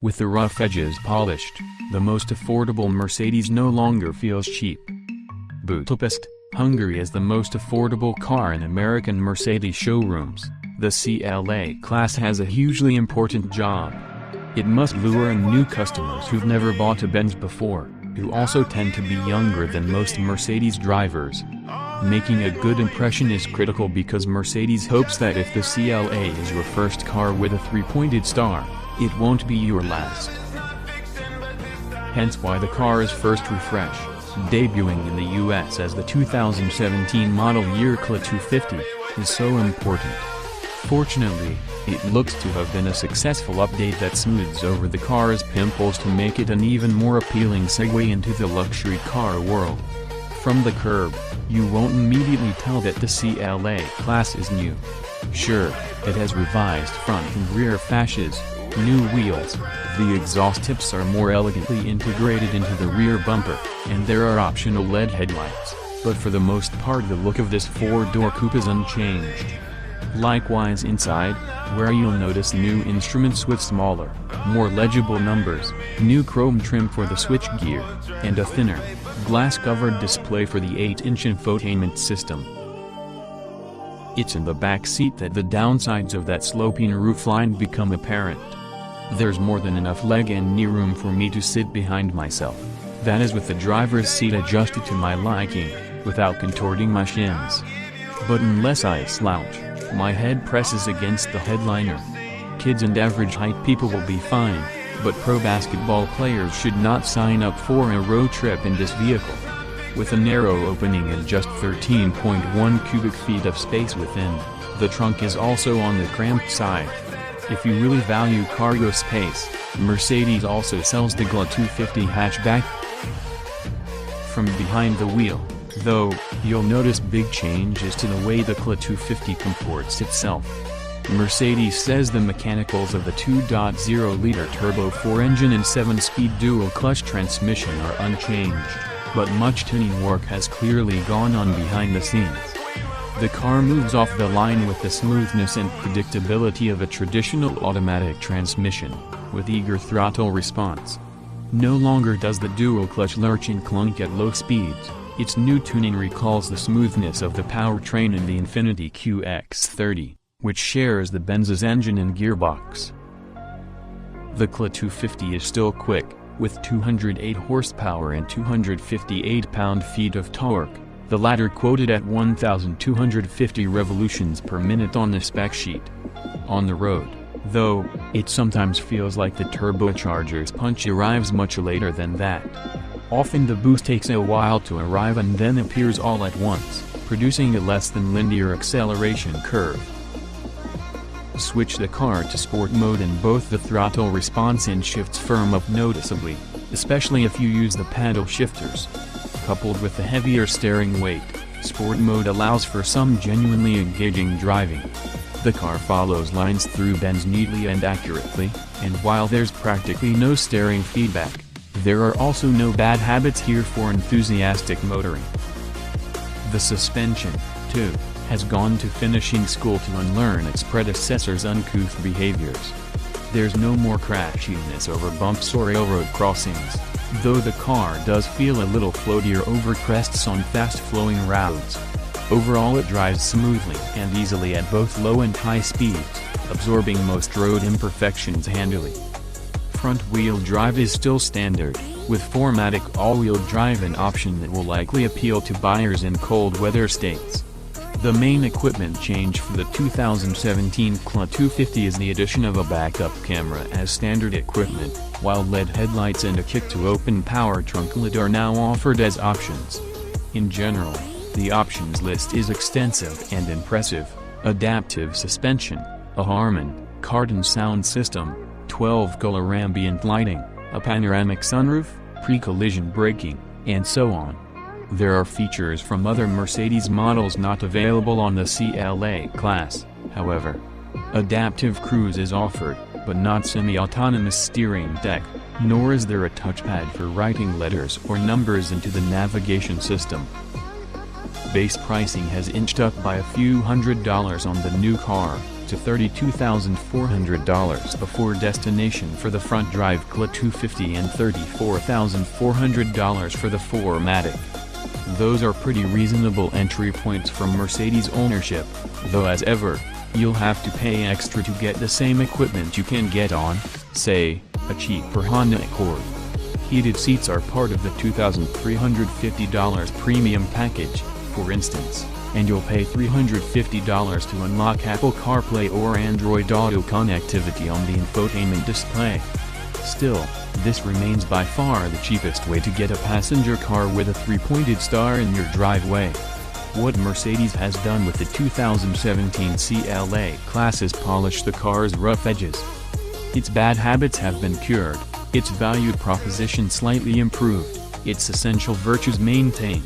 With the rough edges polished, the most affordable Mercedes no longer feels cheap. Budapest, Hungary is the most affordable car in American Mercedes showrooms. The CLA class has a hugely important job. It must lure in new customers who've never bought a Benz before, who also tend to be younger than most Mercedes drivers. Making a good impression is critical because Mercedes hopes that if the CLA is your first car with a 3-pointed star, it won't be your last. Hence why the car is first refresh, debuting in the US as the 2017 model year CLA250, is so important. Fortunately, it looks to have been a successful update that smooths over the car's pimples to make it an even more appealing segue into the luxury car world. From the curb, you won't immediately tell that the CLA class is new. Sure, it has revised front and rear fascias, new wheels, the exhaust tips are more elegantly integrated into the rear bumper, and there are optional LED headlights, but for the most part the look of this four-door coupe is unchanged. Likewise inside, where you'll notice new instruments with smaller, more legible numbers, new chrome trim for the switchgear, and a thinner, glass-covered display for the 8-inch infotainment system. It's in the back seat that the downsides of that sloping roofline become apparent. There's more than enough leg and knee room for me to sit behind myself, that is with the driver's seat adjusted to my liking, without contorting my shins. But unless I slouch, my head presses against the headliner. Kids and average height people will be fine, but pro basketball players should not sign up for a road trip in this vehicle. With a narrow opening and just 13.1 cubic feet of space within, the trunk is also on the cramped side. If you really value cargo space, Mercedes also sells the CLA250 hatchback. From behind the wheel, though, you'll notice big changes to the way the CLA250 comports itself. Mercedes says the mechanicals of the 2.0-liter turbo 4-engine and 7-speed dual-clutch transmission are unchanged, but much tuning work has clearly gone on behind the scenes. The car moves off the line with the smoothness and predictability of a traditional automatic transmission, with eager throttle response. No longer does the dual-clutch lurch and clunk at low speeds. Its new tuning recalls the smoothness of the powertrain in the Infiniti QX30, which shares the Benz's engine and gearbox. The CLA250 is still quick, with 208 horsepower and 258 pound-feet of torque, the latter quoted at 1,250 revolutions per minute on the spec sheet. On the road, though, it sometimes feels like the turbocharger's punch arrives much later than that. Often the boost takes a while to arrive and then appears all at once, producing a less than linear acceleration curve. Switch the car to sport mode and both the throttle response and shifts firm up noticeably, especially if you use the paddle shifters. Coupled with the heavier steering weight, sport mode allows for some genuinely engaging driving. The car follows lines through bends neatly and accurately, and while there's practically no steering feedback, there are also no bad habits here for enthusiastic motoring. The suspension, too, has gone to finishing school to unlearn its predecessor's uncouth behaviors. There's no more crashiness over bumps or railroad crossings, though the car does feel a little floatier over crests on fast-flowing roads. Overall it drives smoothly and easily at both low and high speeds, absorbing most road imperfections handily. Front-wheel drive is still standard, with 4MATIC all-wheel drive an option that will likely appeal to buyers in cold weather states. The main equipment change for the 2017 CLA250 is the addition of a backup camera as standard equipment, while LED headlights and a kick-to-open power trunk lid are now offered as options. In general, the options list is extensive and impressive: adaptive suspension, a Harman Kardon sound system, 12-color ambient lighting, a panoramic sunroof, pre-collision braking, and so on. There are features from other Mercedes models not available on the CLA class, however. Adaptive cruise is offered, but not semi-autonomous steering deck, nor is there a touchpad for writing letters or numbers into the navigation system. Base pricing has inched up by a few $100s on the new car, to $32,400 before destination for the front-drive CLA250 and $34,400 for the 4MATIC. Those are pretty reasonable entry points from Mercedes ownership, though as ever, you'll have to pay extra to get the same equipment you can get on, say, a cheaper Honda Accord. Heated seats are part of the $2,350 premium package, for instance, and you'll pay $350 to unlock Apple CarPlay or Android Auto connectivity on the infotainment display. Still, this remains by far the cheapest way to get a passenger car with a 3-pointed star in your driveway. What Mercedes has done with the 2017 CLA class is polish the car's rough edges. Its bad habits have been cured, its value proposition slightly improved, its essential virtues maintained.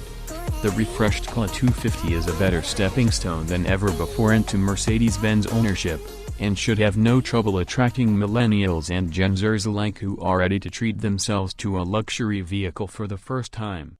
The refreshed CLA250 is a better stepping stone than ever before into Mercedes-Benz ownership, and should have no trouble attracting millennials and Gen Zers alike who are ready to treat themselves to a luxury vehicle for the first time.